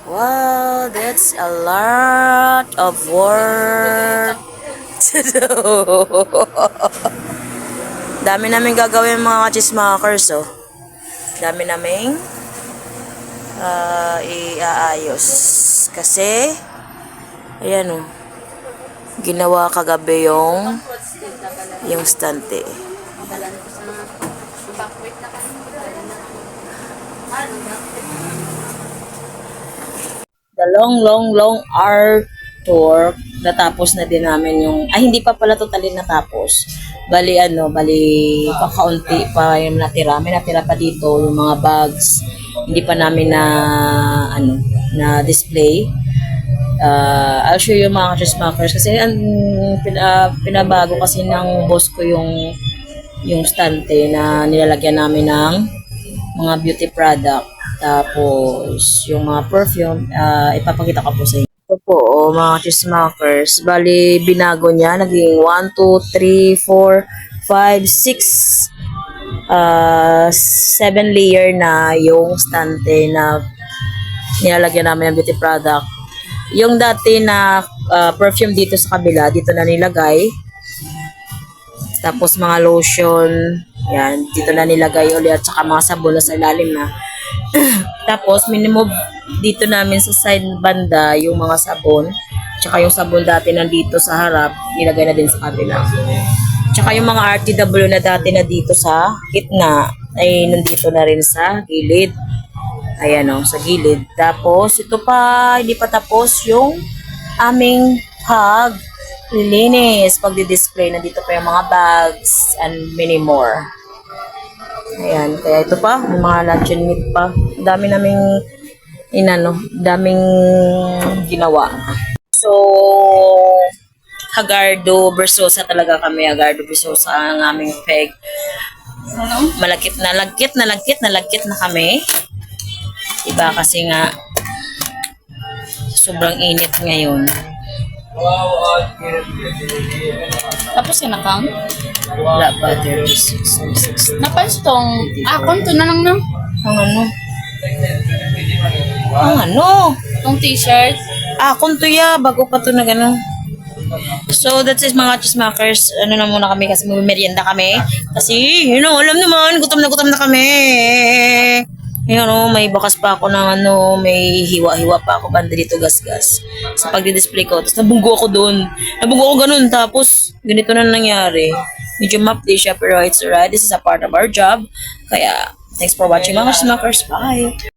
Wow, that's a lot of work to do. Dami namin gagawin mga chismakers, oh. Dami naming iaayos. Kasi, ayan, oh. Ginawa kagabi yung stante. The long art tour, natapos na din namin yung, hindi pa pala totally natapos. Bali, kakaunti pa yung natira. May natira pa dito yung mga bags. Hindi pa namin na display. I'll show you mga chismakers kasi pinabago kasi ng boss ko yung stante na nilalagyan namin ng mga beauty product. Tapos, yung mga perfume, ipapakita ko po sa inyo. Ito po, mga chismakers. Bali, binago niya. Naging 1, 2, 3, 4, 5, 6, 7 layer na yung stante na nilalagyan namin ng beauty product. Yung dati na perfume dito sa kabila, dito na nilagay. Tapos mga lotion, yan, dito na nilagay ulit at saka mga sabon na sa ilalim na. Tapos minimove dito namin sa side banda yung mga sabon. Tsaka yung sabon dati nandito sa harap, nilagay na din sa kabila. Tsaka yung mga RTW na dati na dito sa gitna, ay nandito na rin sa gilid. Ayan o, sa gilid. Tapos ito pa, hindi pa tapos yung aming paglilinis, pagdi-display. Nandito pa yung mga bags and many more. Ayan, kaya ito pa, may mga luncheon meat pa. Dami naming daming ginawa. So, Hagardo Versosa talaga kami. Hagardo Versosa ang aming peg. Malagkit na kami. Diba kasi nga, sobrang init ngayon. Tapos yung account? Wala pa, 36. Napastong, konto na lang no? Ang ano? Ang ano? Itong t-shirt. Kunto ya, bago pa to na gano'n. So, that's it mga chismakers. Ano na muna kami kasi merienda kami. Kasi, alam naman, gutom na kami. May bakas pa ako ng may hiwa-hiwa pa ako banda dito gas-gas. Sa pagdi-display ko. Tapos nabunggo ako doon. Nabunggo ako ganun. Tapos, ganito na nangyari. Medyo map-day siya pero it's alright. This is a part of our job. Kaya, thanks for watching mga chismakers. Bye!